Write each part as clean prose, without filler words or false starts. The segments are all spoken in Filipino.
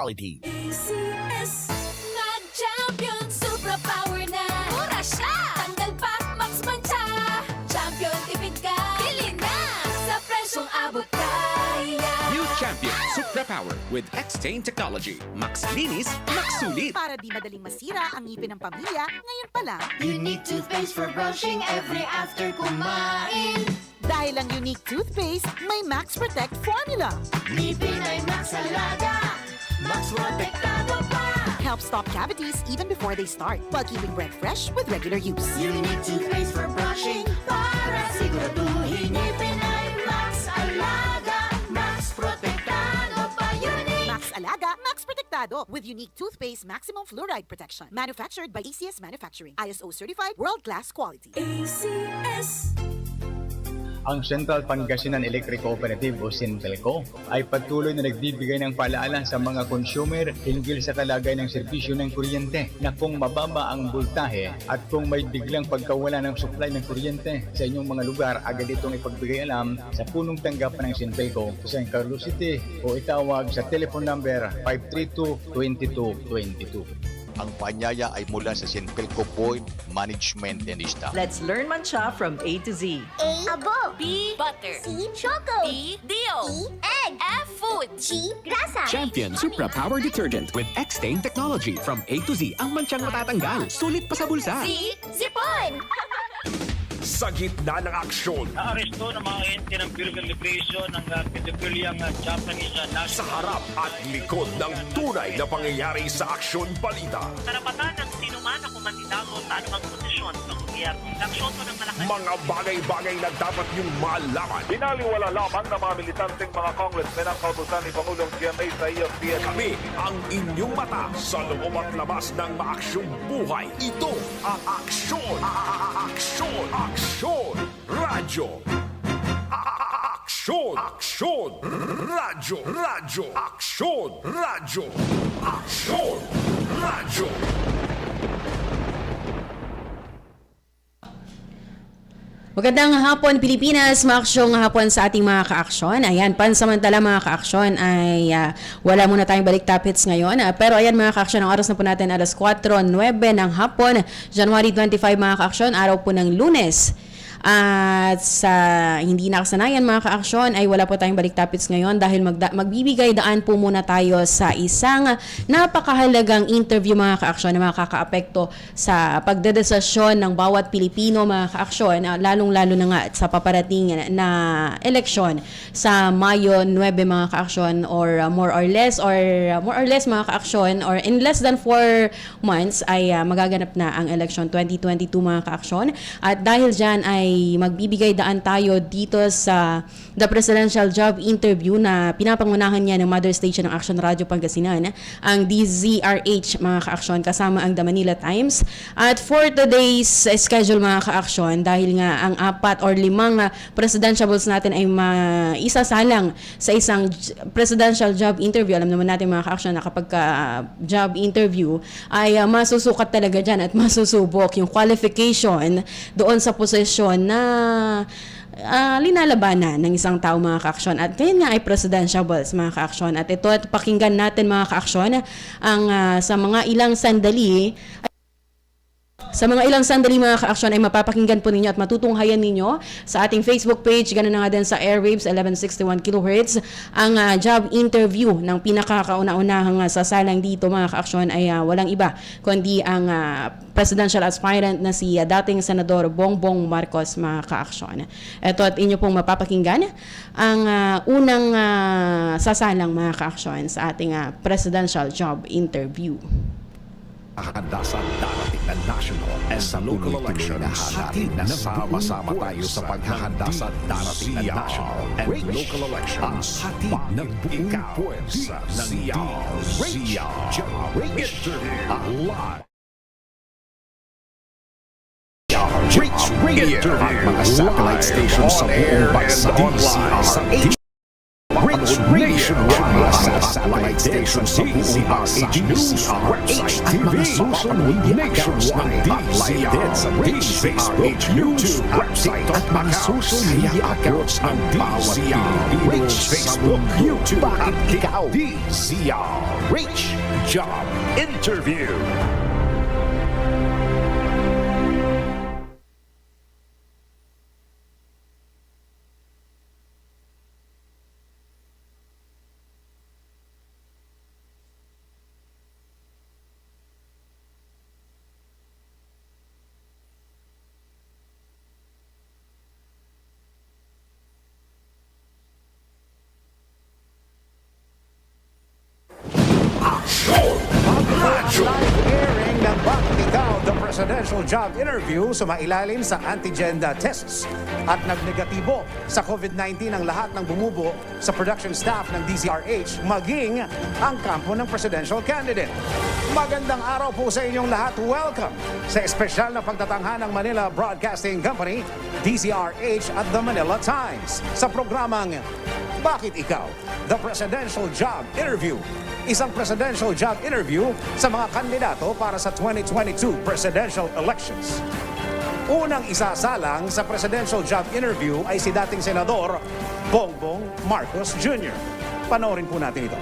quality. ACS nag-champion, super power na. Mura siya! Tanggal pa, max mancha. Champion, tipid ka. Bili na! Sa presyong abot kaya. New Champion Supra Power with X-Stain Technology. Max linis, max sulit. Para di madaling masira ang ngipin ng pamilya, ngayon pa lang, Unique toothpaste for brushing every after kumain. dahil ang unique toothpaste, may Max Protect formula. Ngipin ay Max Alaga. Max Protektado pa. Helps stop cavities even before they start, while keeping breath fresh with regular use. Unique toothpaste for brushing para siguraduhin ngipin ay Max Alaga. Max Protektado pa. Unique. Max Alaga, Max Protectado with unique toothpaste maximum fluoride protection. Manufactured by ACS Manufacturing. ISO certified, world-class quality. ACS. Ang Central Pangasinan Electric Cooperative o Sintelco ay patuloy na nagbibigay ng paalaala sa mga consumer hinggil sa kalagayan ng serbisyo ng kuryente na kung mababa ang voltahe at kung may biglang pagkawala ng supply ng kuryente sa inyong mga lugar, agad itong ipagbigay alam sa punong tanggapan ng Sintelco sa San Carlos City o itawag sa telephone number 532-2222. Ang paanyaya ay mula sa Sintelco Board Management and Staff. Let's learn mancha from A to Z. A. Abo. B. Butter. C. Choco. D. Dio. E. Egg. F. Food. G. Grasa. Champion Supra Power Detergent with X-Stain Technology. From A to Z, ang mansyang matatanggal. Sulit pa sa bulsa. Z. Zipon. Sa gitna ng aksyon, Naaresto ng mga ente ng Philippine Immigration ng pedophiliang Japanese sa harap at likod ng tunay na pangyayari sa aksyon balita. karapatan ng sinuman na kumandidato sa anumang posisyon ng gobyerno. Naksyoto ng Malacanang. Mga bagay-bagay na dapat niyong malaman. Binaliwala lamang ng mga militanteng mga congressmen ang kautusan ni Pangulong GMA sa EFCS. Kami ang inyong mata sa loob at labas ng maaksyong buhay. Ito ang aksyon. Aksyon. Aksyon. Radyo. Aksyon. Aksyon. Radyo. Radyo. Aksyon. Radyo. Aksyon. Radyo. Magandang hapon Pilipinas, maaksyong hapon sa ating mga kaaksyon. Ayan, pansamantala mga kaaksyon ay wala muna tayong balik topics ngayon. Pero ayan mga kaaksyon, ang oras na po natin alas 4:09 ng hapon, January 25 mga kaaksyon, araw po ng Lunes. At sa hindi nakasanayan mga kaaksyon ay wala po tayong balik topics ngayon dahil magbibigay daan po muna tayo sa isang napakahalagang interview mga kaaksyon na makakaapekto sa pagdedesisyon ng bawat Pilipino mga kaaksyon, lalong-lalo na nga sa paparating na eleksyon sa Mayo 9 mga kaaksyon or more or less mga kaaksyon or in less than 4 months ay magaganap na ang election 2022 mga kaaksyon. At dahil dyan ay magbibigay daan tayo dito sa The Presidential Job Interview na pinapangunahan niya ng Mother Station ng Action Radio Pangasinan, ang DZRH mga kaaksyon kasama ang The Manila Times. At for today's schedule mga kaaksyon, dahil nga ang 4 or 5 presidentiables natin ay maisasalang sa isang presidential job interview. Alam naman natin mga kaaksyon na kapag job interview ay masusukat talaga dyan at masusubok yung qualification doon sa posisyon na linalabanan ng isang tao mga kaaksyon. At ngayon nga ay presidentiables mga kaaksyon. At ito at pakinggan natin mga kaaksyon ang sa mga ilang sandali mga kaaksyon ay mapapakinggan po ninyo at matutunghayan ninyo sa ating Facebook page, ganoon na nga din sa airwaves 1161 kHz. Ang job interview ng pinakakauna-unahang sasalang dito mga kaaksyon ay walang iba kundi ang presidential aspirant na si dating Senador Bongbong Marcos mga kaaksyon. Ito at inyo pong mapapakinggan ang unang sasalang mga kaaksyon sa ating presidential job interview. Handa sa darating na national and local elections. Hatid na sama-sama tayo sa paghahanda sa darating na national and local elections. Hatid ng buong puwersa ng DZRH. Live. Reach Radio ang mga satellite stations sa buong bansa. DZRH Reach nationwide sa satellite station sa DZRH News website at mga social media accounts ng DZRH sa Facebook, YouTube website at mga social media accounts ng DZRH Facebook, YouTube at DZRH Job Interview. Live airing ng Bakit Ikaw, the Presidential Job Interview, sumailalim sa anti-gender tests at nagnegatibo sa COVID-19 ang lahat ng bumubo sa production staff ng DZRH, maging ang kampo ng presidential candidate. Magandang araw po sa inyong lahat. Welcome sa espesyal na pagtatangha ng Manila Broadcasting Company, DZRH at The Manila Times sa programang Bakit Ikaw, the Presidential Job Interview. Isang presidential job interview sa mga kandidato para sa 2022 presidential elections. Unang isasalang sa presidential job interview ay si dating Senador Bongbong Marcos Jr. Panoorin po natin ito.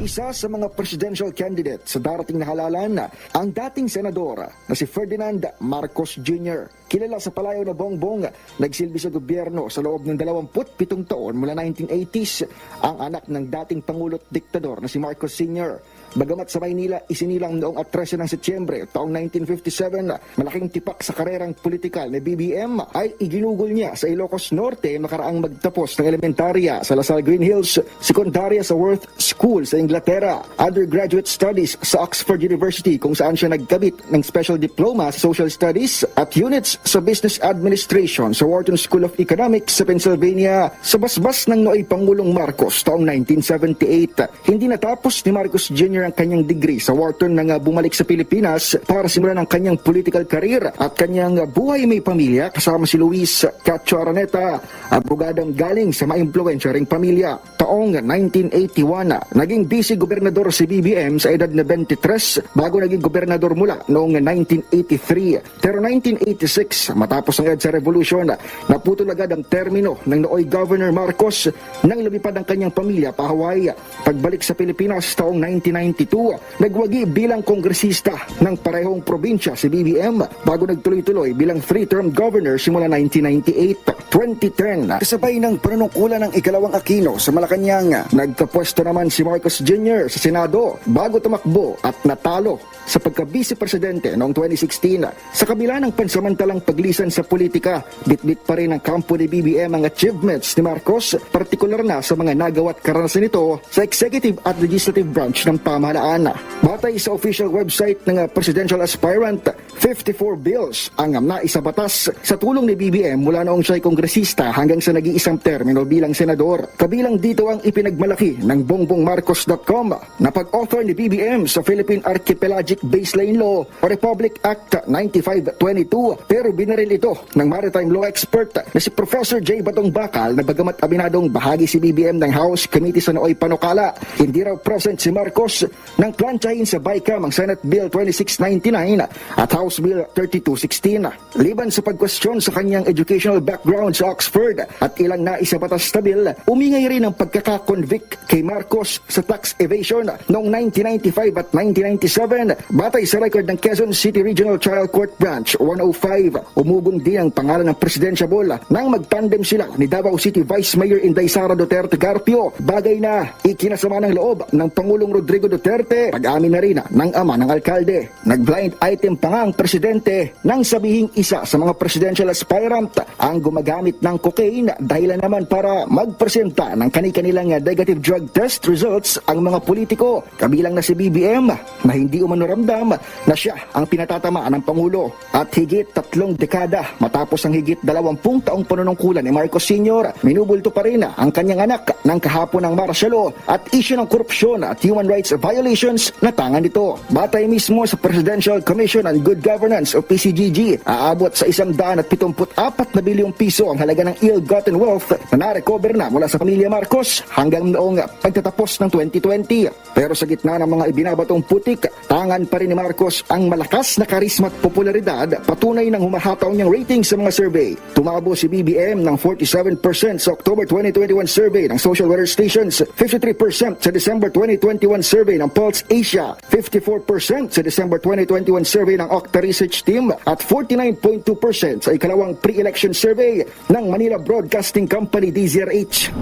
Isa sa mga presidential candidate sa darating na halalan ang dating senador na si Ferdinand Marcos Jr. Kilala sa palayaw na Bongbong, nagsilbi sa gobyerno sa loob ng 27 taon mula 1980s, ang anak ng dating Pangulo't Diktador na si Marcos Sr. Bagamat sa Maynila isinilang noong 13 ng Setyembre taong 1957, malaking tipak sa karerang politikal ni BBM ay iginugol niya sa Ilocos Norte makaraang magtapos ng elementarya sa Lasal Green Hills, sekundarya sa Worth School sa Inglaterra, undergraduate studies sa Oxford University kung saan siya nagkabit ng special diploma sa Social Studies at units sa Business Administration sa Wharton School of Economics sa Pennsylvania. Sa basbas ng nooy Pangulong Marcos taong 1978, hindi natapos ni Marcos Jr. ang kanyang degree sa Wharton nang bumalik sa Pilipinas para simulan ang kanyang political career at kanyang buhay may pamilya kasama si Luis Cacho Araneta, abogadong galing sa maimpluwensya ring pamilya. Taong 1981, naging vice gobernador si BBM sa edad na 23 bago naging gobernador mula noong 1983. Pero 1986, matapos ang EDSA Revolution, naputol agad ang termino ng nooy Governor Marcos nang lumipad ang kanyang pamilya pa Hawaii. Pagbalik sa Pilipinas taong 1992, nagwagi bilang kongresista ng parehong probinsya si BBM bago nagtuloy-tuloy bilang 3-term governor simula 1998. 2010, kasabay ng panunungkulan ng ikalawang Aquino sa Malacanang, nagkapwesto naman si Marcos Jr. sa Senado bago tumakbo at natalo sa pagka-vice presidente noong 2016. Sa kabila ng pansamantalang paglisan sa politika, bitbit pa rin ang kampo ni BBM ang achievements ni Marcos, partikular na sa mga nagawa at karanasan nito sa executive at legislative branch ng pamahalaan. Batay sa official website ng presidential aspirant, 54 bills ang naisabatas sa tulong ni BBM mula noong siya'y kongresista hanggang sa nag-iisang termino bilang senador. Kabilang dito ang ipinagmalaki ng bongbongmarcos.com na pag-offer ni BBM sa Philippine Archipelagic Baseline Law o Republic Act 9522, pero binaril ito ng maritime law expert na si Professor J. Batong Bakal na bagamat aminadong bahagi si BBM ng House Committee sa nooy panukala, hindi raw present si Marcos nang plantsahin sa BICAM ang Senate Bill 2699 at House Bill 3216. Liban sa pagkwestiyon sa kanyang educational background sa Oxford at ilang naisabatas na bill, umingay rin ang pagkakakonvict kay Marcos sa tax evasion noong 1995 at 1997. Batay sa record ng Quezon City Regional Trial Court Branch 105, umugon din ang pangalan ng presidentiable nang magtandem sila ni Davao City Vice Mayor Inday Sara Duterte Garpio, bagay na ikinasama ng loob ng Pangulong Rodrigo Duterte, pag-amin na rin ng ama ng alkalde. Nag-blind item pa nga ang presidente nang sabihing isa sa mga presidential aspirant ang gumagamit ng cocaine, dahilan naman para magpresenta ng kani-kanilang negative drug test results ang mga politiko, kabilang na si BBM na hindi umano ramdam na siya ang pinatatamaan ng Pangulo. At higit 3 dekada matapos ang higit 20 taong panunungkulan ni Marcos Sr., minubulto pa rin ang kanyang anak ng kahapon ng martial law at issue ng korupsyon at human rights violations na tangan nito. Batay mismo sa Presidential Commission on Good Governance o PCGG, aabot sa 174 na bilyong piso ang halaga ng ill-gotten wealth na na-recover na mula sa pamilya Marcos hanggang noong pagtatapos ng 2020. Pero sa gitna ng mga ibinabatong putik, tangan pa rin ni Marcos ang malakas na karisma at popularidad, patunay ng humahataw niyang rating sa mga survey. Tumabo si BBM ng 47% sa October 2021 survey ng social weather stations, 53% sa December 2021 survey ng Pulse Asia, 54% sa December 2021 survey ng Okta Research Team at 49.2% sa ikalawang pre-election survey ng Manila Broadcasting Company DZRH.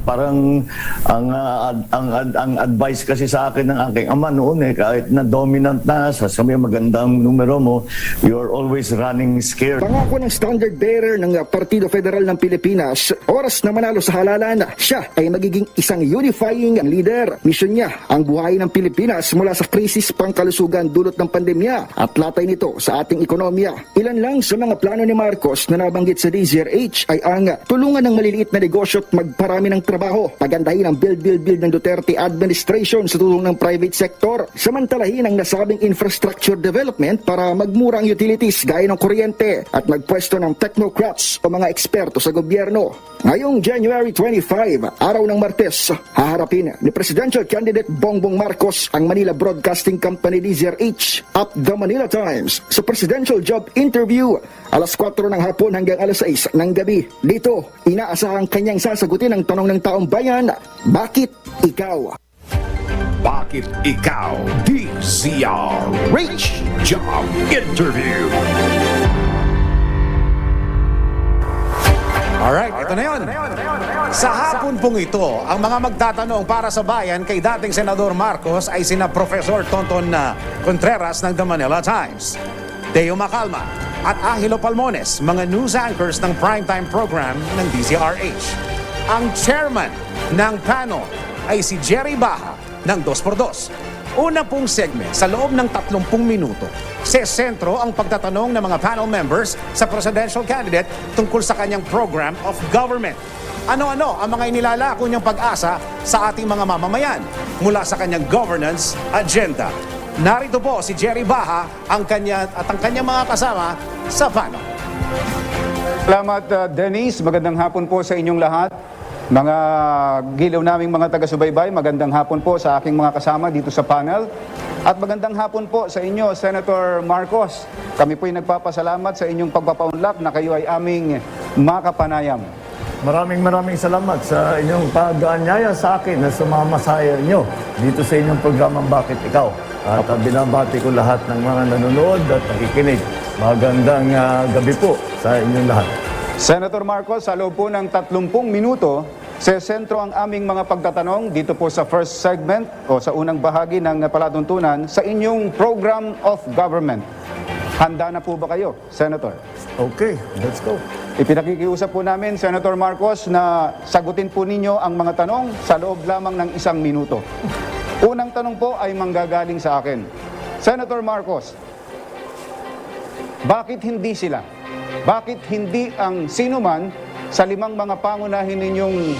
Parang ang advice kasi sa akin ng aking ama noon kahit na dominant na, sasabi magandang numero mo, you're always running scared. Pangako ng standard bearer ng Partido Federal ng Pilipinas, oras na manalo sa halalan, siya ay magiging isang unifying leader. Misyon niya ang buhayin ng Pilipinas mula sa krisis pangkalusugan dulot ng pandemya at latay nito sa ating ekonomiya. Ilan lang sa mga plano ni Marcos na nabanggit sa DZRH ay ang tulungan ng maliliit na negosyo at magparami ng trabaho, pagandahin ang build ng Duterte administration sa tulong ng private sector, samantalahin ang nasabing infrastructure development para magmura ang utilities gaya ng kuryente at magpwesto ng technocrats o mga eksperto sa gobyerno. Ngayong January 25, araw ng Martes, haharapin ni Presidential Candidate Bongbong Marcos ang Manila Broadcasting Company DZRH at The Manila Times sa Presidential Job Interview alas 4 ng hapon hanggang alas 6 ng gabi. Dito, inaasahang kanyang sasagutin ang tanong ng taong bayan, bakit ikaw? Bakit ikaw? DZRH Job Interview. Alright, ito na yun. Sa hapon pong ito, ang mga magtatanong para sa bayan kay dating Senador Marcos ay sina Professor Tonton Contreras ng The Manila Times, Teo Macalma at Angelo Palmones, mga news anchors ng primetime program ng DZRH. Ang chairman ng panel ay si Jerry Baha ng 2x2. Una pong segment sa loob ng 30 minuto. Sentro ang pagtatanong ng mga panel members sa presidential candidate tungkol sa kanyang program of government. Ano-ano ang mga inilalako niyang pag-asa sa ating mga mamamayan mula sa kanyang governance agenda. Narito po si Jerry Baha ang kanyang mga kasama sa panel. Salamat Dennis, magandang hapon po sa inyong lahat. Mga gilaw naming mga taga-subaybay, magandang hapon po sa aking mga kasama dito sa panel. At magandang hapon po sa inyo, Senator Marcos. Kami po'y nagpapasalamat sa inyong pagpapaunlak na kayo ay aming makapanayam. Maraming salamat sa inyong pag-aanyaya sa akin na sumama sa inyo dito sa inyong programang Bakit Ikaw. At binabati ko lahat ng mga nanonood at nakikinig. Magandang gabi po sa inyong lahat. Senator Marcos, sa loob po ng 30 minuto, sesentro ang aming mga pagtatanong dito po sa first segment o sa unang bahagi ng palatuntunan sa inyong program of government. Handa na po ba kayo, Senator? Okay, let's go. Ipinakikiusap po namin, Senator Marcos, na sagutin po ninyo ang mga tanong sa loob lamang ng 1 minuto. Unang tanong po ay manggagaling sa akin. Senator Marcos, bakit hindi sila? Bakit hindi ang sinuman sa 5 mga pangunahin ninyong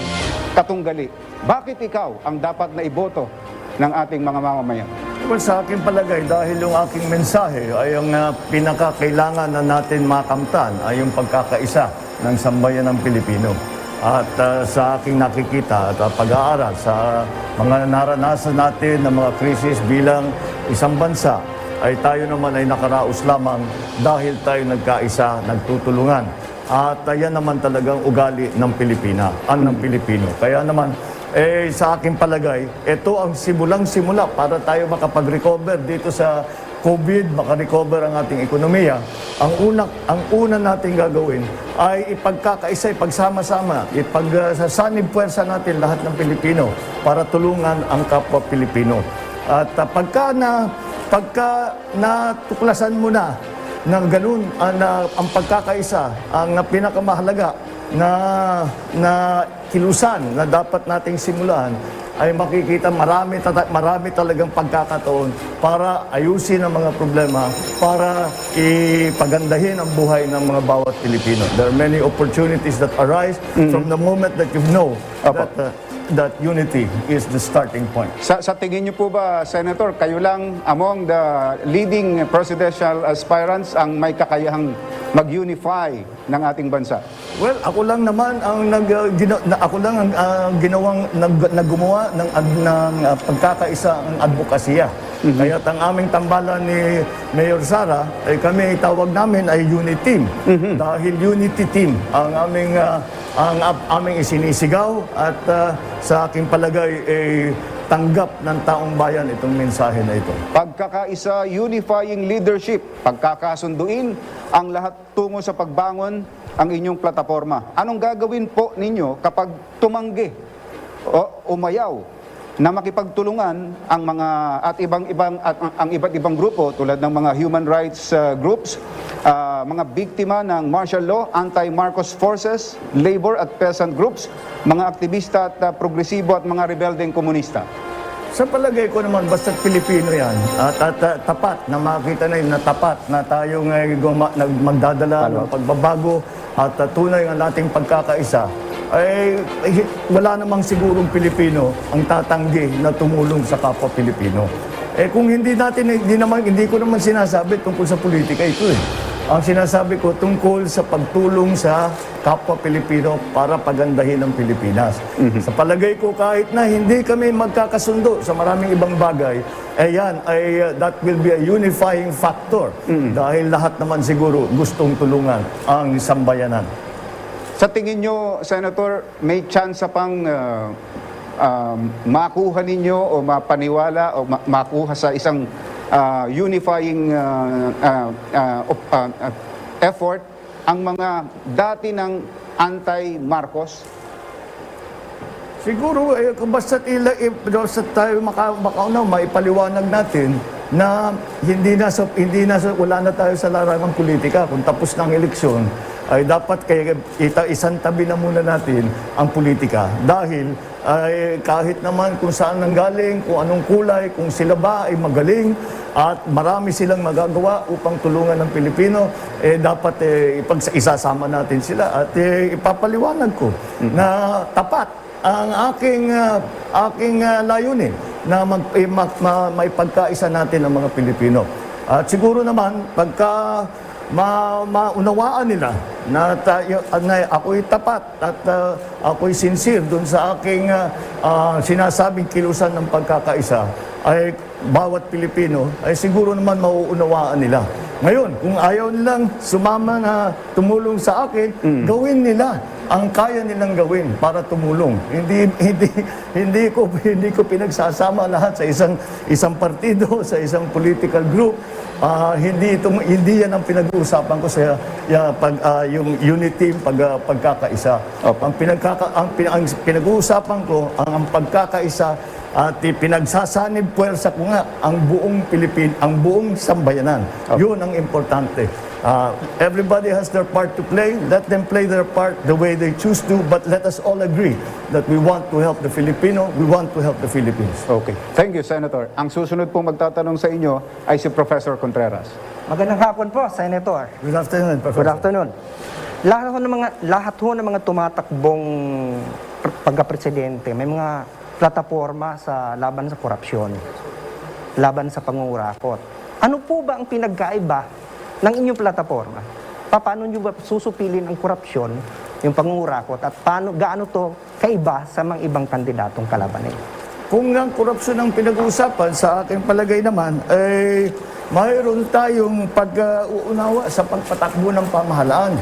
katunggali? Bakit ikaw ang dapat na iboto ng ating mga mamamayan? Well, sa aking palagay, dahil yung aking mensahe ay yung pinakakailangan na natin makamtan ay yung pagkakaisa ng sambayan ng Pilipino. At sa aking nakikita at pag-aaral sa mga naranasan natin ng mga krisis bilang isang bansa, ay tayo naman ay nakaraos lamang dahil tayo nagkaisa, nagtutulungan. At yan naman talagang ugali ng ng Pilipino. Kaya naman, sa aking palagay, ito ang simulang-simula para tayo makapag-recover dito sa COVID, makarecover ang ating ekonomiya. Ang una natin gagawin ay ipagkakaisa, ipagsama-sama, ipagsasanib puwersa natin lahat ng Pilipino para tulungan ang kapwa Pilipino. At pagka natuklasan mo na ganun ang pagkakaisa, ang pinakamahalaga na kilusan na dapat nating simulan, ay makikita marami talagang pagkakataon para ayusin ang mga problema, para ipagandahin ang buhay ng mga bawat Pilipino. There are many opportunities that arise from the moment that you know that unity is the starting point. Sa tingin niyo po ba, Senator, kayo lang among the leading presidential aspirants ang may kakayahang mag-unify ng ating bansa? Well, ako lang naman ang gumawa ng pagkakaisa ng advokasya. Kaya ang aming tambalan ni Mayor Sara, ay kami tawag namin ay unity team. Dahil unity team ang aming isinisigaw at sa aking palagay tanggap ng taong bayan itong mensahe na ito. Pagkakaisa, unifying leadership, pagkakasunduin ang lahat tungo sa pagbangon ang inyong plataforma. Anong gagawin po ninyo kapag tumanggi o umayaw na makipagtulungan ang mga ang iba't ibang grupo tulad ng mga human rights groups, mga biktima ng martial law, anti-Marcos forces, labor at peasant groups, mga aktivista at progresibo at mga rebeldeng komunista? Sa palagay ko naman, basta't Pilipino yan, at tapat na makita na yun, na tapat na tayong magdadala ng pagbabago at tunay ang ating pagkakaisa, ay wala namang sigurong Pilipino ang tatanggi na tumulong sa kapwa Pilipino. Kung hindi ko naman sinasabi tungkol sa politika ito Ang sinasabi ko tungkol sa pagtulong sa kapwa Pilipino para pagandahin ang Pilipinas. Sa palagay ko, kahit na hindi kami magkakasundo sa maraming ibang bagay, that will be a unifying factor. Dahil lahat naman siguro gustong tulungan ang sambayanan. Sa tingin nyo, Senator, may chance pang makuha ninyo o mapaniwala o makuha sa isang unifying effort ang mga dati ng anti-Marcos? Siguro, basta tayo maipaliwanag natin na wala na tayo sa larangang politika. Kung tapos ng eleksyon, ay dapat isang tabi na muna natin ang politika. Dahil kahit naman kung saan nanggaling, kung anong kulay, kung sila ba ay magaling at marami silang magagawa upang tulungan ng Pilipino, dapat isasama natin sila at ipapaliwanag ko na tapat ang aking layunin na maipagkaisa natin ang mga Pilipino. At siguro naman, pagka maunawaan nila na ako'y tapat at ako'y sincere dun sa aking sinasabing kilusan ng pagkakaisa, ay bawat Pilipino ay siguro naman mauunawaan nila. Ngayon, kung ayaw nilang sumama na tumulong sa akin, gawin nila ang kaya nilang gawin para tumulong. Hindi ko pinagsasama lahat sa isang partido, sa isang political group. Hindi yan ang pinag-uusapan ko sa yung unity, pagkakaisa. Ang pinag-uusapan ko ang pagkakaisa at pinagsasanib puwersa ko nga ang buong ang buong sambayanan. Yun ang importante. Everybody has their part to play. Let them play their part the way they choose to, but let us all agree that we want to help the Filipino, we want to help the Philippines. Okay. Thank you, Senator. Ang susunod pong magtatanong sa inyo ay si Professor Contreras. Magandang hapon po, Senator. Good afternoon, Professor. Good afternoon. Lahat ho ng mga tumatakbong pagka-presidente, may mga plataforma sa laban sa korupsyon, laban sa pangungurakot. Ano po ba ang pinagkaiba ng inyong plataforma? Paano nyo ba susupilin ang korupsyon, yung pangungurakot, at gaano to kaiba sa mga ibang kandidatong kalaban ninyo? Kung ang korupsyon ang pinag-uusapan, sa aking palagay naman, ay mayroon tayong pag-uunawa sa pagpatakbo ng pamahalaan.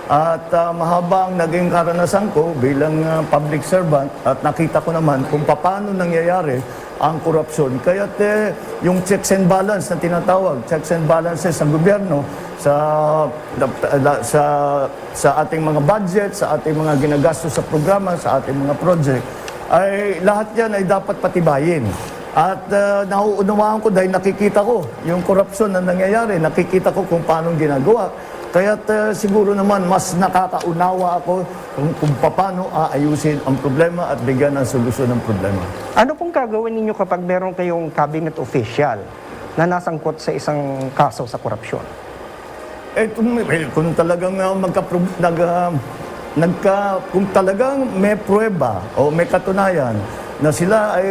At mahaba ang naging karanasan ko bilang public servant at nakita ko naman kung paano nangyayari ang korupsyon. Kaya yung checks and balance na tinatawag, checks and balances sa gobyerno, sa ating mga budget, sa ating mga ginagastos sa programa, sa ating mga project, ay lahat yan ay dapat patibayin. At nauunawaan ko dahil nakikita ko yung korupsyon na nangyayari, nakikita ko kung paano ginagawa. Kaya't siguro naman mas nakakaunawa ako kung paano aayusin ang problema at bigyan ng solusyon ng problema. Ano pong gagawin ninyo kapag meron kayong cabinet official na nasangkot sa isang kaso sa korupsyon? Kung talagang kung talagang may pruweba o may katunayan na sila ay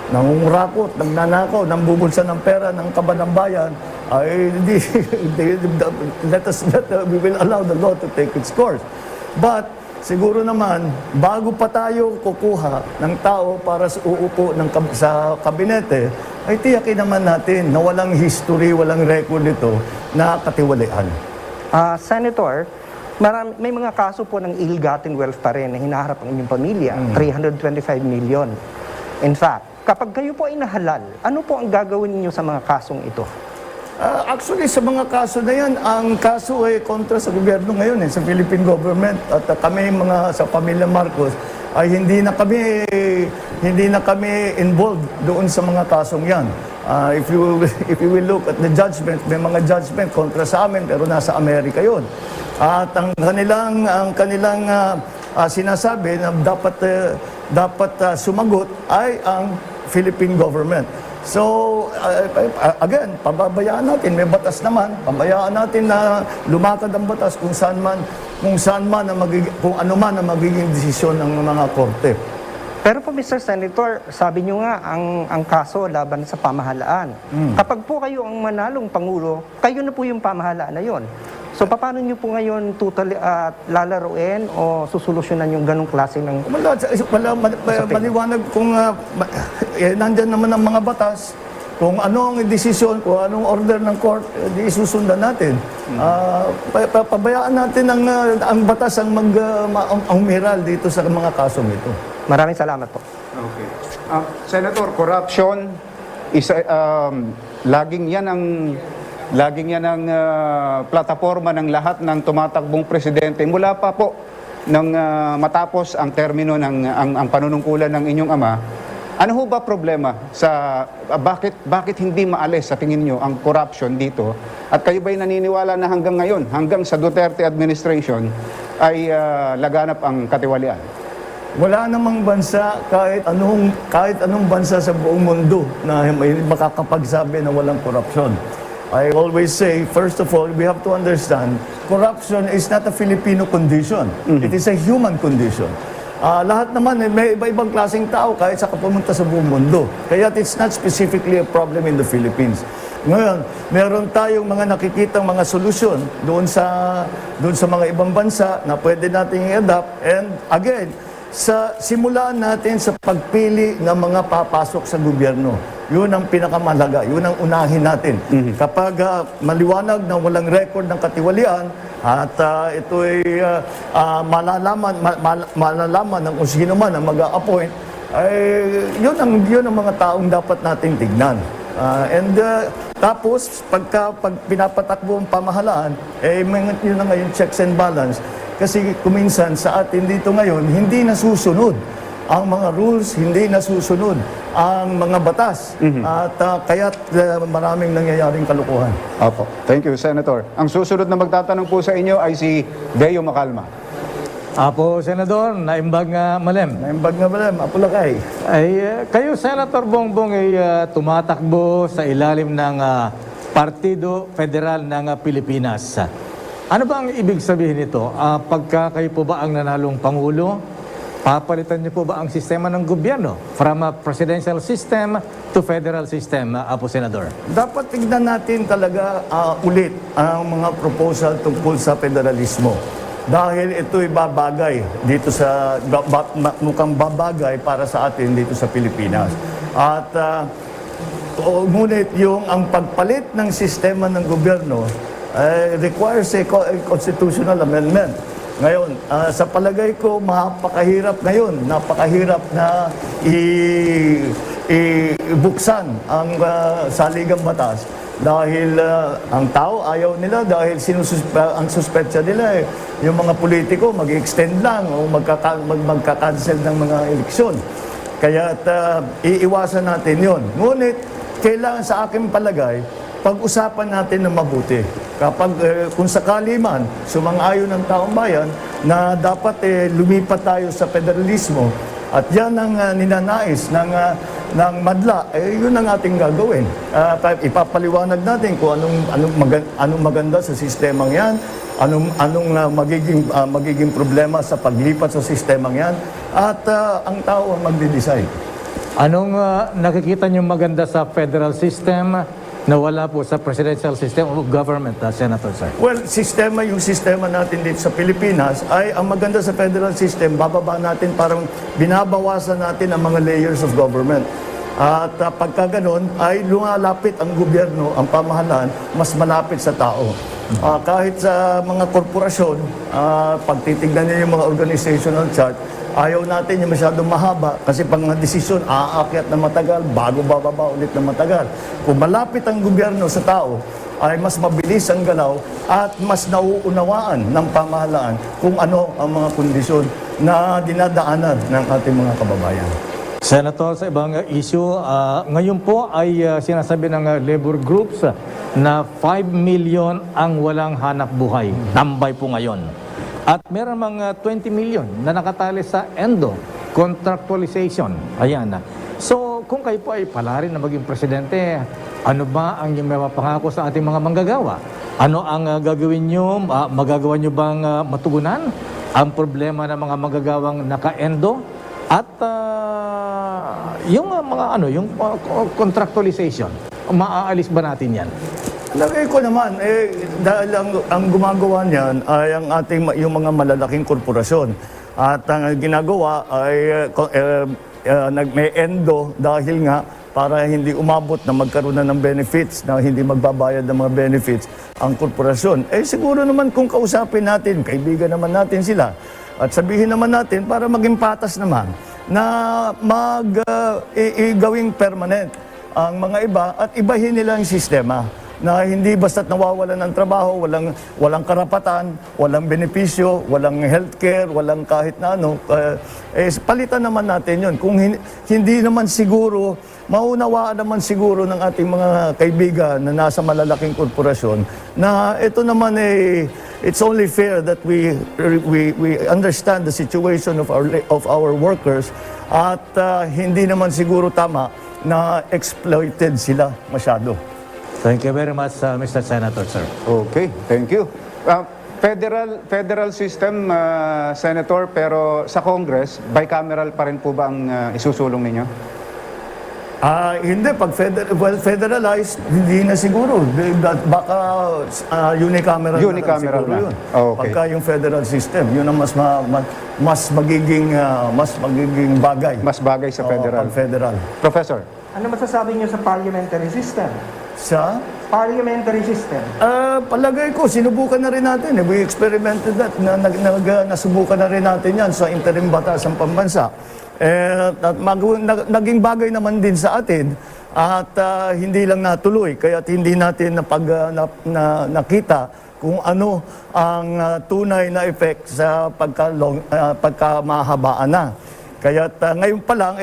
nangungurakot, nagnanakaw, nambubulsa ng pera ng kaban ng bayan, ay we will allow the law to take its course. But siguro naman, bago pa tayo kukuha ng tao para uupo sa kabinete, ay tiyakin naman natin na walang history, walang record nito na katiwalian. Senator, may mga kaso po ng ill-gotten wealth pa rin na hinaharap ang inyong pamilya, 325 million. In fact, kapag kayo po ay nahalal, ano po ang gagawin ninyo sa mga kasong ito? Actually, sa mga kaso na yan, ang kaso ay kontra sa gobyerno ngayon, sa Philippine government. At kami sa pamilya Marcos, ay hindi na kami involved doon sa mga kasong yan. If you will look at the judgment, may mga judgment kontra sa amin, pero nasa Amerika yon. At ang kanilang sinasabi na dapat sumagot ay ang Philippine government. So, again, pababayaan natin, may batas naman, pabayaan natin na lumakad ang batas kung ano man ang magiging desisyon ng mga korte. Pero po, Mr. Senator, sabi nyo nga, ang kaso laban sa pamahalaan. Kapag po kayo ang manalong Pangulo, kayo na po yung pamahalaan na yon. So, paano nyo po ngayon lalaruin o susolusyonan yung ganong klase ng... Maliwanag kung nandyan naman ang mga batas, kung ano ang desisyon, kung anong order ng court, di isusundan natin. Pabayaan natin ang batas ang umiral dito sa mga kasong ito. Maraming salamat po. Okay. Senator, corruption is laging yan ang plataforma ng lahat ng tumatakbong presidente mula pa po nang matapos ang termino ng ang panunungkulan ng inyong ama. Ano ho ba problema sa bakit hindi maalis sa tingin niyo ang corruption dito? At kayo ba'y naniniwala na hanggang ngayon, hanggang sa Duterte administration ay laganap ang katiwalian? Wala namang bansa, kahit anong bansa sa buong mundo na may makakapagsabi na walang korupsyon. I always say, first of all, we have to understand, corruption is not a Filipino condition. It is a human condition. Lahat naman, may iba-ibang klaseng tao kahit sa pumunta sa buong mundo. Kaya it's not specifically a problem in the Philippines. Ngayon, meron tayong mga nakikitang mga solusyon doon sa mga ibang bansa na pwede nating i-adapt. And again, simulaan natin sa pagpili ng mga papasok sa gobyerno. Yun ang pinakamahalaga, yun ang unahin natin. Kapag maliwanag na walang record ng katiwalian at ito ay malalaman ng kung sino man ang mag-a-appoint, ay yun ang mga taong dapat nating tignan. Tapos, pag pinapatakbo ang pamahalaan, yun na ngayon checks and balance. Kasi kuminsan sa atin dito ngayon, hindi nasusunod ang mga rules, hindi nasusunod ang mga batas. At kaya't maraming nangyayaring kalukuhan. Opo. Thank you, Senator. Ang susunod na magtatanong po sa inyo ay si Deo Macalma. Apo, Senador, naimbag nga malem. Naimbag nga malem, apulakay. Kayo, Senator Bongbong, ay tumatakbo sa ilalim ng Partido Federal ng Pilipinas. Ano ba ang ibig sabihin nito? Pagka kayo po ba ang nanalong Pangulo, papalitan niyo po ba ang sistema ng gobyerno from a presidential system to federal system, Apo Senador? Dapat tignan natin talaga ulit ang mga proposal tungkol sa federalismo. Dahil ito'y babagay dito mukhang babagay para sa atin dito sa Pilipinas. At ngunit ang pagpalit ng sistema ng gobyerno requires a constitutional amendment. Ngayon, sa palagay ko, napakahirap na ibuksan ang saligang batas dahil ang tao ayaw nila dahil ang suspetsya nila yung mga politiko mag-extend lang o magka-cancel ng mga eleksyon. Kaya iiwasan natin yon. Ngunit, kailangan sa aking palagay, pag-usapan natin na mabuti. Kapag kung sakali man sumang-ayon ng taong bayan na dapat lumipat tayo sa federalismo at yan ang ninanais ng madla, yun ang ating gagawin. Ipapaliwanag natin kung anong maganda sa sistemang yan, anong magiging problema sa paglipat sa sistemang yan, at ang tao ang magde-decide. Anong nakikita niyo maganda sa federal system na wala po sa presidential system of government, Senator, sir? Well, yung sistema natin dito sa Pilipinas ay ang maganda sa federal system, bababa natin, parang binabawasan natin ang mga layers of government. At pagka ganon ay lumalapit ang gobyerno, ang pamahalaan, mas malapit sa tao. Kahit sa mga korporasyon, pag titignan niyo yung mga organizational chart, ayaw natin yung masyadong mahaba kasi pang mga desisyon, aakyat na matagal, bago bababa ulit na matagal. Kung malapit ang gobyerno sa tao, ay mas mabilis ang galaw at mas nauunawaan ng pamahalaan kung ano ang mga kondisyon na dinadaanan ng ating mga kababayan. Senator, sa ibang issue, ngayon po ay sinasabi ng labor groups na 5 million ang walang hanap buhay. Tambay po ngayon. At meron mga 20 million na nakatali sa ENDO, contractualization. Ayan. So, kung kayo po ay palarin na maging presidente, ano ba ang inyong mapapangako sa ating mga manggagawa? Ano ang gagawin nyo? Magagawa nyo bang matugunan ang problema ng mga manggagawang naka-ENDO? At yung yung contractualization, maaalis ba natin yan? Lagay ko naman, dahil ang gumagawa niyan ay yung mga malalaking korporasyon. At ang ginagawa ay may ENDO dahil nga para hindi umabot na magkaroon na ng benefits, na hindi magbabayad ng mga benefits ang korporasyon. Siguro naman kung kausapin natin, kaibigan naman natin sila, at sabihin naman natin para maging patas naman na gawing permanent ang mga iba at ibahin nila ang sistema na hindi basta't nawawalan ng trabaho, walang karapatan, walang benepisyo, walang healthcare, walang kahit na ano. Palitan naman natin yun. Kung hindi naman siguro, maunawaan naman siguro ng ating mga kaibigan na nasa malalaking korporasyon na ito naman it's only fair that we understand the situation of our workers at hindi naman siguro tama na exploited sila masyado. Thank you very much, Mr. Senator, sir. Okay, thank you. Federal system, Senator, pero sa Congress, bicameral pa rin po ba ang isusulong ninyo? Hindi. Pag federalized, hindi na siguro. Baka unicameral na siguro na. yun. Okay. Pagka yung federal system, yun ang mas magiging bagay. Mas bagay sa federal. Pag federal. Professor? Ano masasabi niyo sa parliamentary system? Sa? Parliamentary system. Palagay ko, sinubukan na rin natin. We experimented that. Nasubukan na rin natin yan sa interim batasang pambansa. At naging bagay naman din sa atin at hindi lang natuloy. Kaya hindi natin nakita kung ano ang tunay na effect sa pagkamahabaan na. Kaya ngayon pa lang,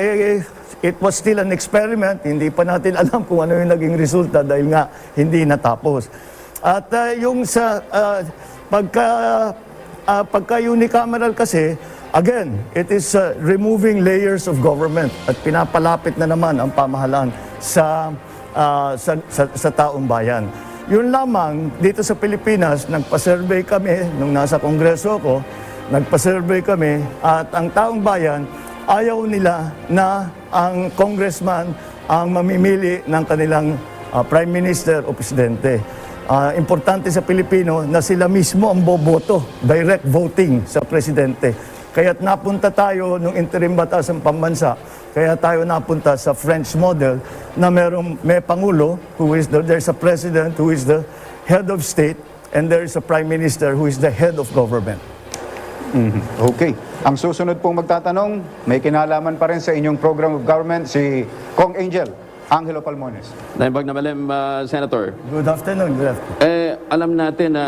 it was still an experiment. Hindi pa natin alam kung ano yung naging resulta dahil nga hindi natapos. At yung sa pagka unicameral kasi, again, it is removing layers of government at pinapalapit na naman ang pamahalaan sa taong bayan. Yun lamang, dito sa Pilipinas, nagpa-survey kami, nung nasa Kongreso ko, nagpa-survey kami at ang taong bayan, ayaw nila na ang congressman ang mamimili ng kanilang prime minister o presidente. Importante sa Pilipino na sila mismo ang boboto, direct voting sa presidente. Kaya't napunta tayo nung interim batasang pambansa, kaya tayo napunta sa French model na may pangulo, there's a president who is the head of state, and there is a prime minister who is the head of government. Okay. Ang susunod pong magtatanong, may kinalaman pa rin sa inyong program of government, si Kong Angel Angelo Palmones. Naibag na malim, Senator. Good afternoon. Alam natin na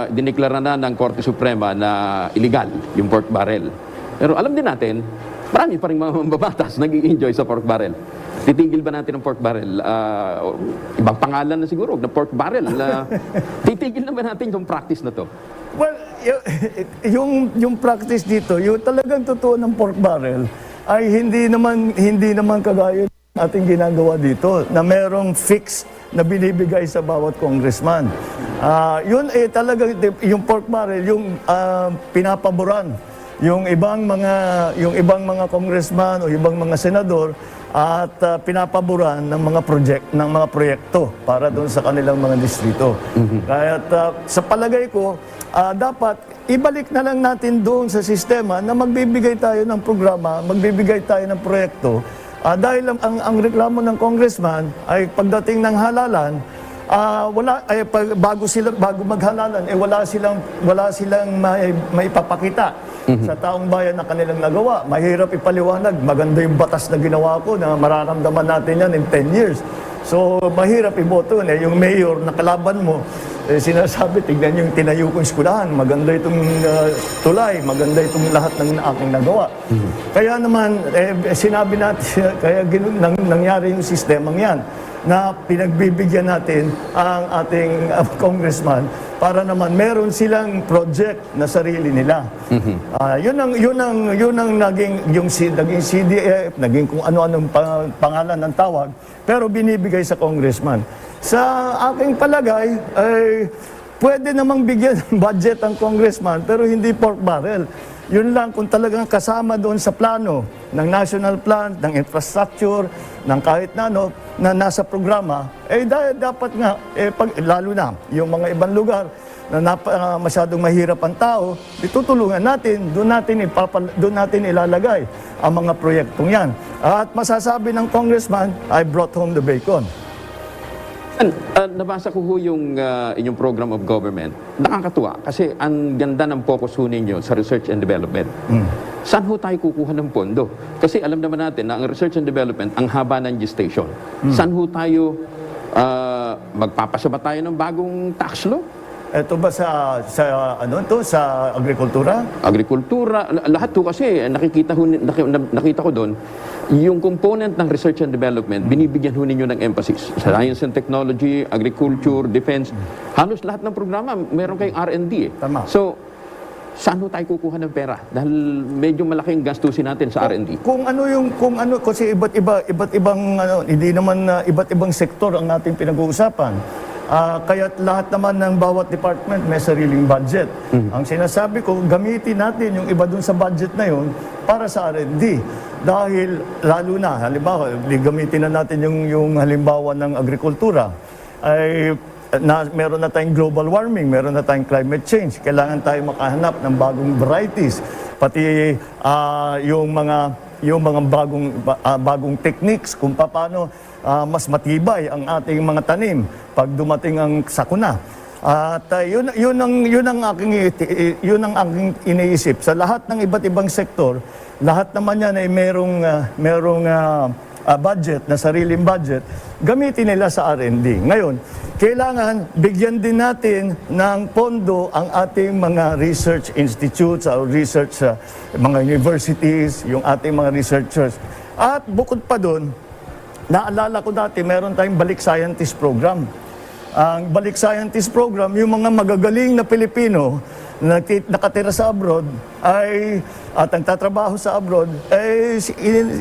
diniklara na ng Korte Suprema na illegal yung pork barrel. Pero alam din natin marami pa rin mga mambabatas nag-i-enjoy sa pork barrel. Titigil ba natin ang pork barrel? Ibang pangalan na siguro na pork barrel. Titigil na ba natin yung practice na to? Well, yung practice dito, yung talagang totoo ng pork barrel ay hindi naman kagaya ng ating ginagawa dito na merong fix na binibigay sa bawat congressman. Yun talagang yung pork barrel, yung pinapaboran yung ibang mga congressman o ibang mga senador at pinapaboran ng mga proyekto para doon sa kanilang mga distrito. Kaya sa palagay ko, dapat ibalik na lang natin doon sa sistema na magbibigay tayo ng programa, magbibigay tayo ng proyekto. Dahil ang reklamo ng congressman ay pagdating ng halalan, bago maghalalan, wala silang maipapakita sa taong bayan na kanilang nagawa. Mahirap ipaliwanag. Maganda yung batas na ginawa ko na mararamdaman natin yan in 10 years. So, mahirap iboto. Yung mayor na kalaban mo, sinasabi, tignan yung tinayo kong eskwelahan, maganda itong tulay, maganda itong lahat ng aking nagawa. Kaya naman, sinabi natin, kaya nangyari yung sistemang yan, na pinagbibigyan natin ang ating congressman para naman meron silang project na sarili nila. Yun ang naging CDF, naging kung ano-anong pangalan ng tawag, pero binibigay sa congressman. Sa aking palagay, ay pwede namang bigyan ng budget ang congressman, pero hindi pork barrel. Yun lang kung talagang kasama doon sa plano ng national plan, ng infrastructure, ng kahit na nasa programa, dapat nga, lalo na yung mga ibang lugar na masyadong mahirap ang tao, itutulungan natin, doon natin ilalagay ang mga proyektong yan. At masasabi ng congressman, I brought home the bacon. Nabasa ko yung inyong program of government. Nakakatuwa kasi ang ganda ng focus ho ninyo sa research and development. Saan ho tayo kukuha ng pondo? Kasi alam naman natin na ang research and development, ang haba ng gestation. Saan ho tayo magpapasaba tayo ng bagong tax law? Ito ba sa agrikultura? Agrikultura, lahat ho kasi nakita ko doon, yung component ng research and development, binibigyan ho ninyo ng emphasis. Science and technology, agriculture, defense, halos lahat ng programa, meron kayong R&D. Tama. So, saan ho tayo kukuha ng pera? Dahil medyo malaking gastusin natin sa R&D. Kasi iba't ibang sektor ang ating pinag-uusapan. Kaya lahat naman ng bawat department may sariling budget. Ang sinasabi ko, gamitin natin yung iba dun sa budget na yun para sa R&D. Dahil lalo na, halimbawa, gamitin na natin yung halimbawa ng agrikultura. Meron na tayong global warming, meron na tayong climate change. Kailangan tayo makahanap ng bagong varieties. Pati yung mga bagong techniques kung paano mas matibay ang ating mga tanim pag dumating ang sakuna. At yun ang aking iniisip. Sa lahat ng iba't ibang sektor, lahat naman yan ay merong budget, na sariling budget, gamitin nila sa R&D. Ngayon, kailangan bigyan din natin ng pondo ang ating mga research institutes, or research mga universities, yung ating mga researchers. At bukod pa doon, naalala ko dati, meron tayong Balik Scientist Program. Ang Balik Scientist Program, yung mga magagaling na Pilipino na nakatira sa abroad at nagtatrabaho sa abroad,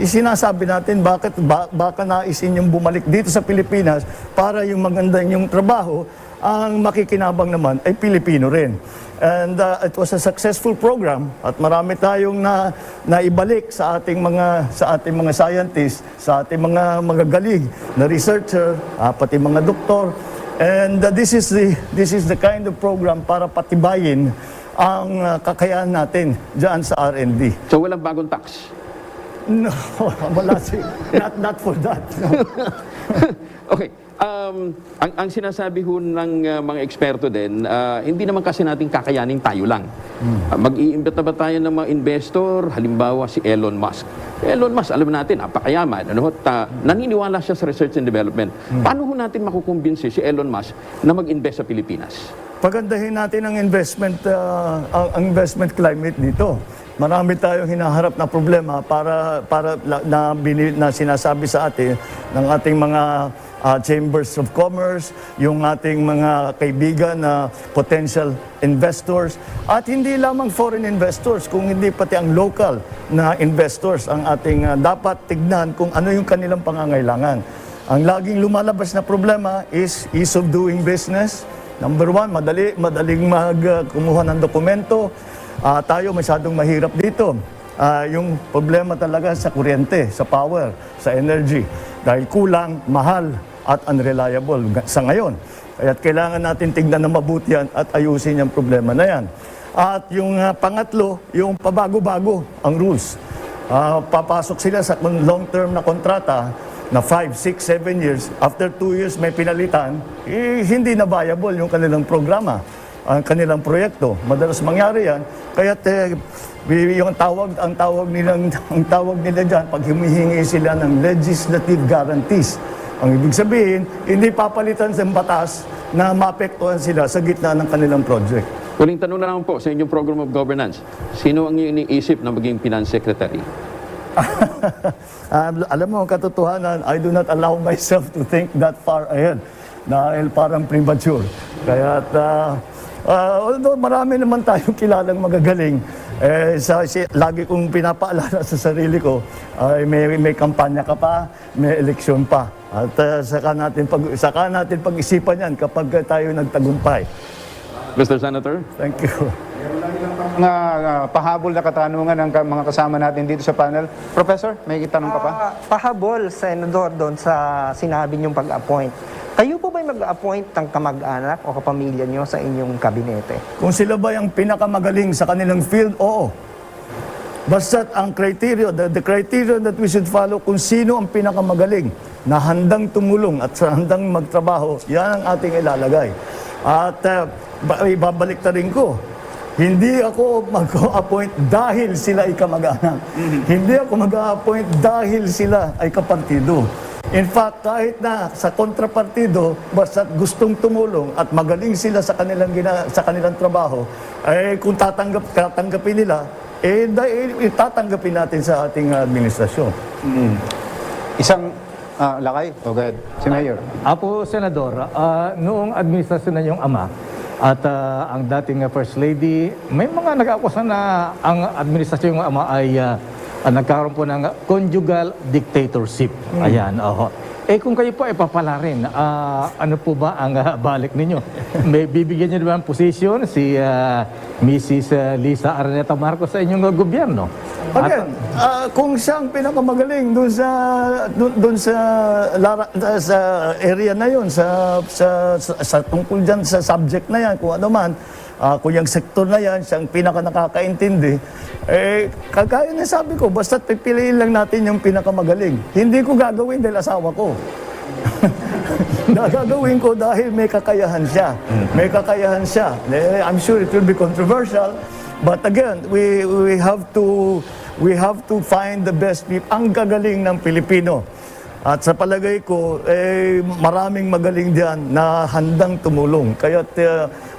sinasabi natin baka naisin yung bumalik dito sa Pilipinas para yung maganda yung trabaho, ang makikinabang naman ay Pilipino rin. And it was a successful program at marami tayong naibalik sa ating mga scientists, sa ating mga magagaling na researcher, pati mga doktor. And this is the kind of program para patibayin ang kakayahan natin diyan sa R&D. So walang bagong tax? No, wala not for that. No. Okay. Ang sinasabi ho ng mga eksperto din, hindi naman kasi natin kakayanin tayo lang. Mag-iimbit na ba tayo ng mga investor? Halimbawa si Elon Musk. Elon Musk, alam natin, napakayaman. Naniniwala siya sa research and development. Paano ho natin makukumbinsi si Elon Musk na mag-invest sa Pilipinas? Pagandahin natin ang investment climate dito. marami tayong hinaharap na problema na sinasabi sa atin ng ating mga chambers of commerce, yung ating mga kaibigan na potential investors, at hindi lamang foreign investors, kung hindi pati ang local na investors ang ating dapat tignan kung ano yung kanilang pangangailangan. Ang laging lumalabas na problema is ease of doing business. Number one, madaling kumuha ng dokumento. Tayo masyadong mahirap dito. Yung problema talaga sa kuryente, sa power, sa energy. Dahil kulang, mahal, at unreliable sa ngayon. Kaya kailangan natin tignan na mabuti yan at ayusin yung problema na yan. At yung pangatlo, yung pabago-bago ang rules. Papasok sila sa long-term na kontrata na 5, 6, 7 years, after 2 years may pinalitan, hindi na viable yung kanilang programa, ang kanilang proyekto. Madalas mangyari yan, kaya yung ang tawag nila dyan, pag humihingi sila ng legislative guarantees. Ang ibig sabihin, hindi papalitan sa batas na maapektuhan sila sa gitna ng kanilang project. Huling tanong na lang po sa inyong program of governance. Sino ang iniisip na maging finance secretary? Alam mo, ang katotohanan, I do not allow myself to think that far ahead. Dahil parang premature. Kaya, although marami naman tayong kilalang magagaling, lagi kong pinapaalala sa sarili ko, may kampanya ka pa, may eleksyon pa. At saka natin pag-isipan yan kapag tayo nagtagumpay. Mr. Senator? Thank you. Mga pahabol na katanungan ng mga kasama natin dito sa panel. Professor, may itanong ka pa? Pahabol, Senador, doon sa sinabi niyong pag-appoint. Kayo po ba'y mag-appoint ng kamag-anak o kapamilya niyo sa inyong kabinete? Kung sila ba yung pinakamagaling sa kanilang field, oo. Basta't ang criteria, the criteria that we should follow, kung sino ang pinakamagaling na handang tumulong at handang magtrabaho, yan ang ating ilalagay. At ibabalik na rin ko, hindi ako mag-appoint dahil sila ay kamag-anak. Hindi ako mag-appoint dahil sila ay kapartido. In fact, kahit na sa kontrapartido, basta gustong tumulong at magaling sila sa kanilang trabaho, kung tatanggapin nila, tatanggapin natin sa ating administrasyon. Isang lakay? O go ahead. Si Mayor. Apo, Senador, noong administrasyon na yung ama at ang dating First Lady, may mga nag-akusan na ang administrasyon ng ama ay nagkaroon po ng conjugal dictatorship. Ayan, kung kayo po ay papalarin, ano po ba ang balik ninyo? May bibigyan niyo naman posisyon si Mrs. Lisa Araneta Marcos sa inyong gobyerno? Again, kung siya ang pinakamagaling doon sa area na yun, sa tungkol dyan sa subject na yan, kung ano man, kung yung sektor na yan, siyang pinaka nakakaintindi, kagaya na sabi ko, basta't pipiliin lang natin yung pinakamagaling. Hindi ko gagawin dahil asawa ko. Gagawin ko dahil may kakayahan siya. May kakayahan siya. I'm sure it will be controversial, but again, we have to find the best people, ang gagaling ng Pilipino. At sa palagay ko, maraming magaling diyan na handang tumulong. Kaya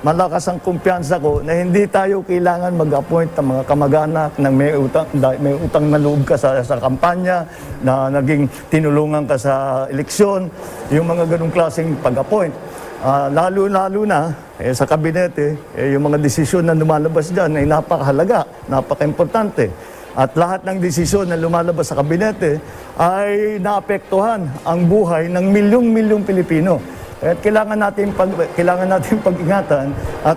malakas ang kumpiyansa ko na hindi tayo kailangan mag-appoint ng mga kamag-anak na may utang na loob ka sa kampanya, na naging tinulungan ka sa eleksyon, yung mga ganong klaseng pag-appoint. Lalo-lalo na sa kabinete, yung mga desisyon na lumalabas diyan ay napakahalaga, napaka-importante. At lahat ng desisyon na lumalabas sa kabinete ay naapektuhan ang buhay ng milyong-milyong Pilipino. At kailangan natin pag-ingatan at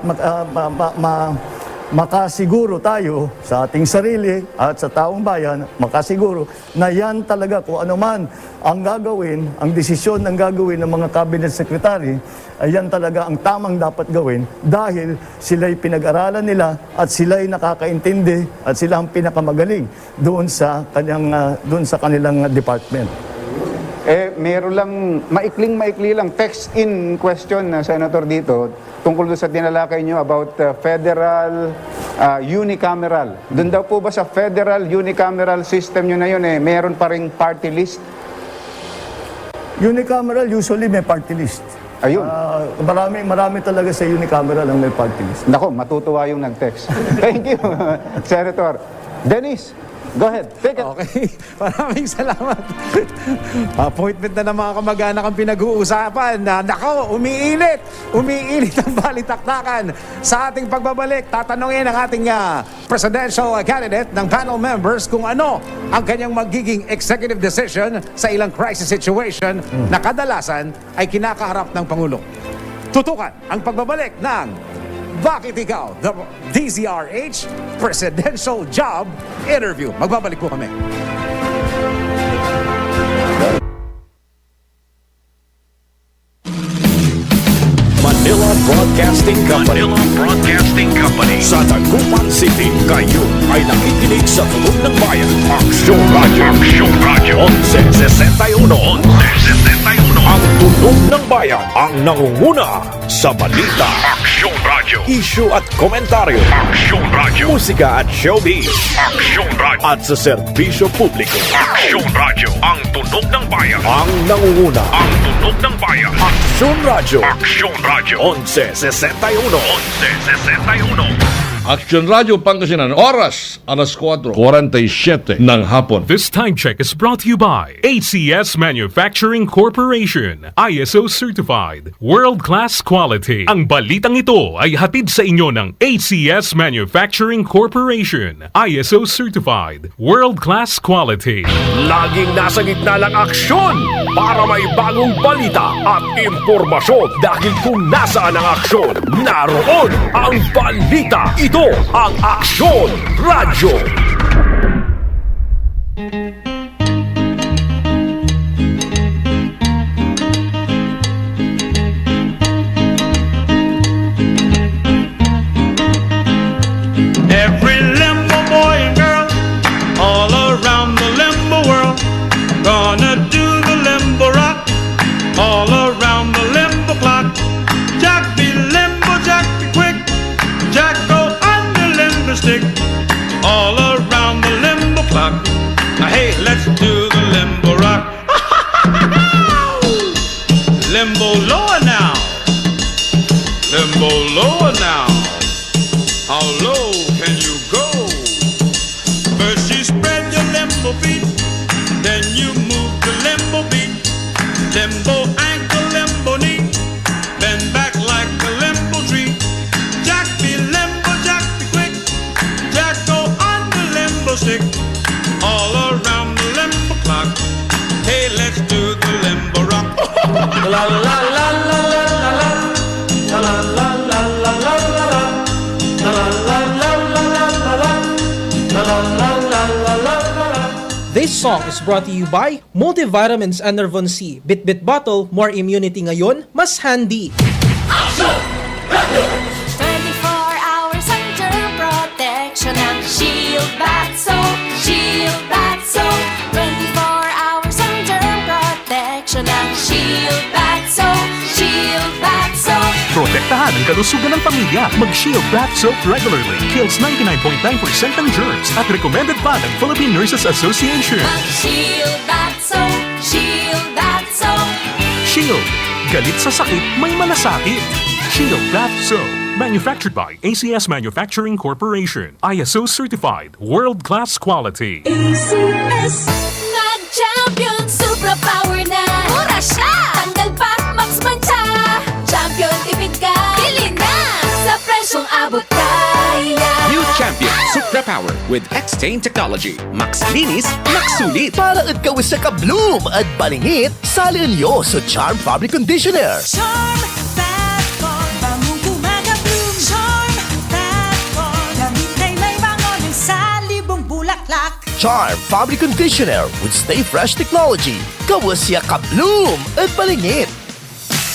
makasiguro tayo sa ating sarili at sa taong bayan, makasiguro na yan talaga kung ano man ang gagawin, ang desisyon ng gagawin ng mga cabinet secretary, ay yan talaga ang tamang dapat gawin dahil sila'y pinag-aralan nila at sila'y nakakaintindi at sila ang pinakamagaling doon sa kanilang department. Meron lang, maikli lang, text-in question na Senator dito, tungkol doon sa tinalakay nyo about federal unicameral. Doon daw po ba sa federal unicameral system nyo na yun, meron pa ring party list? Unicameral, usually may party list. Ayun. Marami talaga sa unicameral ang may party list. Nako, matutuwa yung nag-text. Thank you, Senator. Dennis, go ahead. Take it. Okay, maraming salamat. Appointment na ng mga kamag-anak ang pinag-uusapan. Nako, umiinit ang balitaktakan. Sa ating pagbabalik, tatanungin ang ating presidential candidate ng panel members kung ano ang kanyang magiging executive decision sa ilang crisis situation na kadalasan ay kinakaharap ng Pangulo. Tutukan ang pagbabalik ng Bakit Ikaw? The DZRH Presidential Job Interview. Magbabalik po kami. Manila Broadcasting Company. Sa Dagupan City, kayo ay nakikinig sa Tunog ng Bayan. Aksyon Radio. 1161. Ang Tunog ng Bayan ang nangunguna sa balita. Aksyon Radio. Issue at komentaryo. Aksyon Radio. Musika at showbiz. Aksyon Radio. At sa serbisyo publiko. Aksyon Radio. Ang Tunog ng Bayan. Ang nangunguna. Ang Tunog ng Bayan. Aksyon Radio. Aksyon Radio. 1161. Action Radio Pangasinan, oras, alas 4:47 ng hapon. This time check is brought to you by ACS Manufacturing Corporation. ISO Certified. World-class quality. Ang balitang ito ay hatid sa inyo ng ACS Manufacturing Corporation. ISO Certified. World-class quality. Laging nasa gitna ng aksyon para may bagong balita at impormasyon. Dahil kung nasaan ang aksyon, naroon ang balita. Ito ang Aksyon Radio. Every limbo boy and girl all around the limbo world gonna do the limbo rock all around the limbo clock. Jack be limbo, Jack be quick, Jack go stick all around the limbo clock. Hey, let's do the limbo rock. Limbo lower now. Limbo lower now. How low can you go? First you spread your limbo feet, then you move the limbo beat. Limbo ankle, limbo knee, bend back like a limbo tree. Jack be limbo, Jack be quick, Jack go on the limbo stick, all around the limbo clock. Hey, let's do the limbo rock. La la la la la la la, la la la la la la la, la la la la la la la, la la la la la la. This song is brought to you by Multivitamins Enervon C. Bit-bit bottle, more immunity ngayon, mas handy. 24 hours ang germ protection ng Shield Bath Soap. Shield Bath Soap. 24 hours ang germ protection ng Shield Bath Soap. Shield Bath Soap. Protektahan ang kalusugan ng pamilya. Mag-Shield Bath Soap regularly. Kills 99.9% ng germs at recommended pa ng Philippine Nurses Association. Mag-Shield Bath Soap. Shield Bath Soap. Shield. Galit sa sakit, may malasakit. Shield Bath Soap. Manufactured by ACS Manufacturing Corporation. ISO Certified. World-class quality. ACS. Nag-champion, super power na. Mura siya. Tanggal pa, max mancha. Champion, tipid ka. Bili na. Sa presyong abot kaya. New Champion Supra Power with X-Stain Technology. Max linis, max sulit. Para at kawis sa kabloom at balingit, salin nyo sa Charm Fabric Conditioner. Charm Fat Bond, bangong gumagabloom. Charm Fat Bond, damit ay may bangon sa libong bulaklak. Charm Fabric Conditioner with Stay Fresh Technology. Kawis siya kabloom at balingit.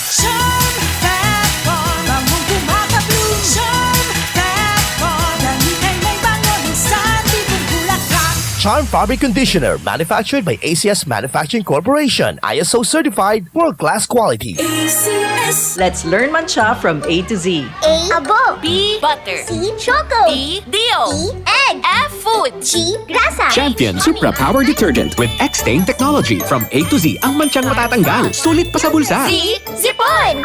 Charm Fat Bond, bangong gumagabloom. Charm Fat Bond, damit ay may bangon sa libong bulaklak. Charm Fabric Conditioner, manufactured by ACS Manufacturing Corporation. ISO certified, world-class quality. ACS. Let's learn mancha from A to Z. A. Abo. B. Butter. C. Choco. D. Dio. E. Egg. F. Food. G. Grasa. Champion Supra Power Detergent with X-Stain Technology. From A to Z ang manchang matatanggal. Sulit pa sa bulsa. Z. Zipon.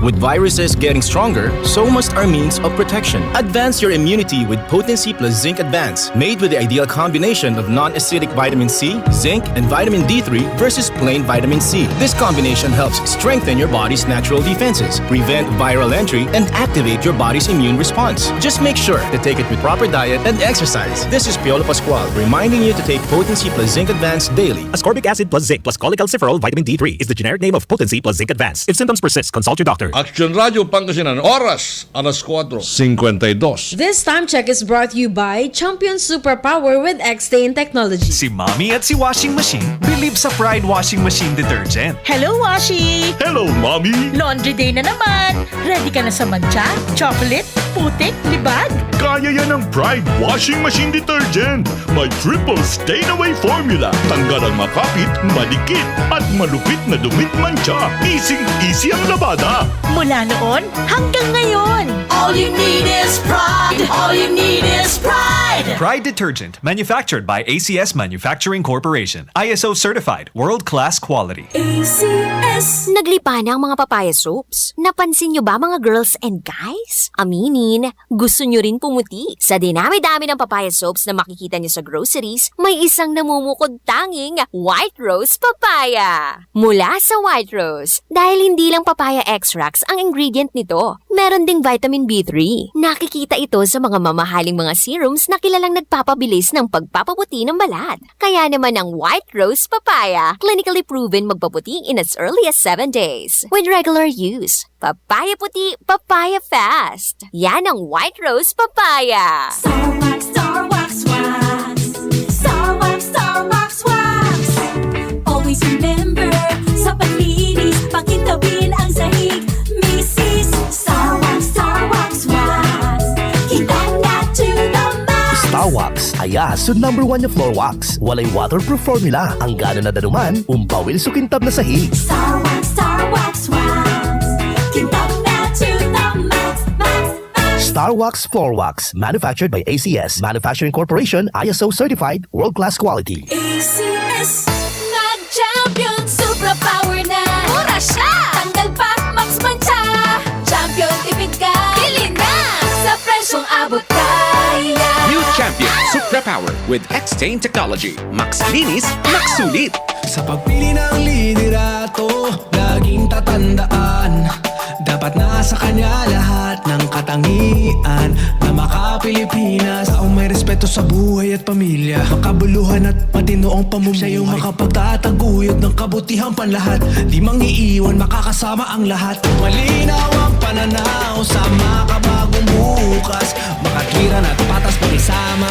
With viruses getting stronger, so must our means of protection. Advance your immunity with Potency Plus Zinc Advance, made with the ideal combination of non-acidic vitamin C, zinc, and vitamin D3 versus plain vitamin C. This combination helps strengthen your body's natural defenses, prevent viral entry, and activate your body's immune response. Just make sure to take it with proper diet and exercise. This is Piolo Pascual reminding you to take Potency Plus Zinc Advance daily. Ascorbic acid plus zinc plus cholecalciferol vitamin D3 is the generic name of Potency plus Zinc Advance. If symptoms persist, consult your doctor. Action Radio Pangasinan, oras, 4:52. This time check is brought to you by Champion Superpower with X-Stain Technology. Si Mommy at si Washing Machine believe sa Pride Washing Machine Detergent. Hello, Washi! Hello, Mommy! Laundry day na naman! Ready ka na sa mancha, chocolate, putik, libag? Kaya yan ang Pride Washing Machine Detergent. May triple stain-away formula. Tanggal ang makapit, madikit, at malupit na dumit mancha. Easy ang labada. Mula noon hanggang ngayon. All you need is pride. All you need is pride. Pride Detergent, manufactured by ACS Manufacturing Corporation. ISO certified, world-class quality. ACS. Naglipa na ang mga papaya soaps. Napansin nyo ba mga girls and guys? Aminin, gusto nyo rin pumuti. Sa dinami-dami ng papaya soaps na makikita nyo sa groceries, may isang namumukod tanging White Rose Papaya. Mula sa White Rose, dahil hindi lang papaya extracts ang ingredient nito, meron ding vitamin B3. Nakikita ito sa mga mamahaling mga serums na kilalang nagpapabilis ng pagpapaputi ng balat. Kaya naman ang White Rose Papaya, clinically proven magpaputi in as early as 7 days. With regular use, papaya puti, papaya fast. Yan ang White Rose Papaya. Star Wax, Star Wax, Wax. Star Wax, Star Wax, Wax. Always remember, sa paglinis, pakintabin ang sahig. Mrs. Star Wax, Star Wax, Wax. Kita na to the max. Star Wax ay aso #1 na floor wax. Walay waterproof formula. Ang gano'n na danuman, umpawil sukintab na sahig. Star Wax, Star Wax, Wax. Kita na to the max, max, max. Star Wax Floor Wax, manufactured by ACS Manufacturing Corporation, ISO certified, world-class quality. ACS. Nag-champion, superpower na. Mura siya. Tanggal pa, max mancha. Champion, tipid ka. Bili na. Sa presyong abot kaya. New Champion Superpower with X-Stain Technology. Max linis, max sulit. Sa pagpili ng liderato, laging tatandaan, dapat nasa kanya lahat ng katangian na maka-Pilipinas. Taong may respeto sa buhay at pamilya, makabuluhan at matinoong pamumuhay. Siya yung makapagtataguyod ng kabutihang panlahat, di mangiiwan, makakasama ang lahat. Malinaw ang pananaw sa makabagong bukas, makatwiran at patas pakisama,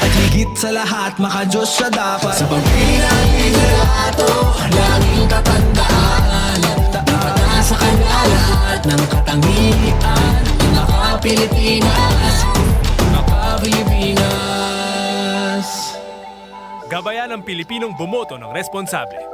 at higit sa lahat, maka-Diyos siya dapat. Sa pagpili ng liderato, laging tatandaan, dapat nasa kanya lahat ng katangian, Pilipinas, Pilipinas. Gabayan ng Pilipinong bumoto ng responsable.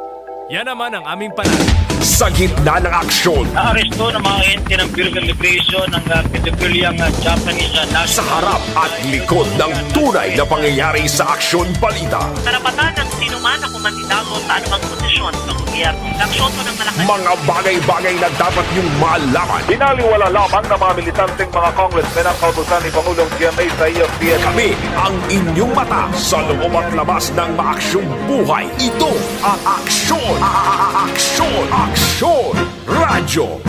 Yan naman ang aming panahon. Sa gitna ng aksyon, Naaresto ng mga ente ng Bureau of Immigration ng pedophiliang Japanese sa harap at likod ng tunay na pangyayari sa aksyon balita. Karapatan ng sinuman na kumandidato sa anumang posisyon sa gobyerno. Naksyoto ng Malacanang. Mga bagay-bagay na dapat niyong malaman. Binaliwala lamang ng mga militanteng mga congressmen ang kautusan ni Pangulong GMA sa EFCN. Kami ang inyong mata sa loob at labas ng maaksyong buhay. Ito ang aksyon. Aksyon Radyo.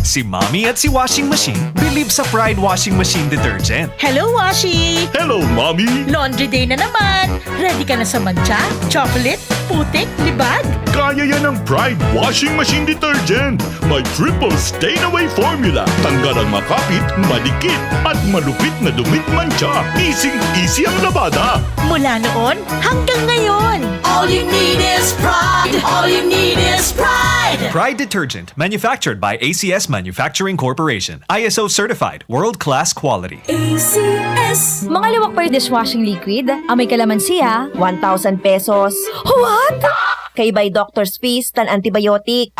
Si Mommy at si Washing Machine believe sa Pride Washing Machine Detergent. Hello, Washi! Hello, Mommy! Laundry day na naman. Ready ka na sa mancha, chocolate, putik, libag? Kaya yan ang Pride Washing Machine Detergent. May triple stain-away formula. Tanggal ang makapit, madikit, at malupit na dumit mancha. Easy ang labada. Mula noon hanggang ngayon. All you need is pride. All you need is pride. Pride Detergent, manufactured by ACS Manufacturing Corporation. ISO certified, world-class quality. ACS. Mga Liwakpay dishwashing liquid, may kalamansi 1,000 pesos. What? Kay by doctor's fees tan antibiotic.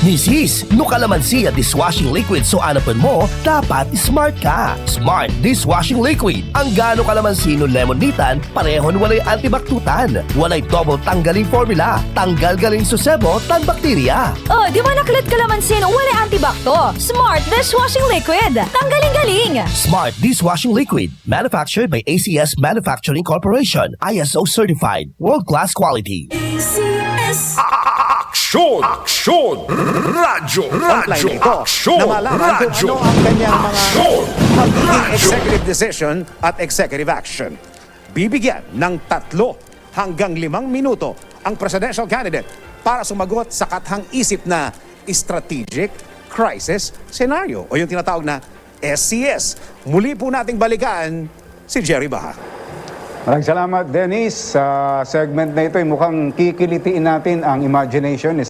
Misis, no kalamansi at dishwashing liquid so anapan mo, dapat smart ka. Smart Dishwashing Liquid. Ang gano kalamansi no lemonitan, parehon walay antibaktutan. Walay double tanggaling formula. Tanggal galing susebo, tan bakterya. Oh, di ba nakulit kalamansin wala antibakto? Smart Dishwashing Liquid. Tanggaling-galing. Smart Dishwashing Liquid. Manufactured by ACS Manufacturing Corporation. ISO certified. World-class quality. Aksyon! Aksyon! Radyo! Radyo! Aksyon! Na malaman kung Radyo! ano ang kanyang mga Aksyon! magiging executive decision at executive action. Bibigyan ng 3 hanggang 5 minuto ang presidential candidate para sumagot sa kathang-isip na strategic crisis scenario o yung tinatawag na SCS. Muli po nating balikan si Jerry Baha. Maraming salamat, Dennis. Sa segment na ito, mukhang kikilitiin natin ang imagination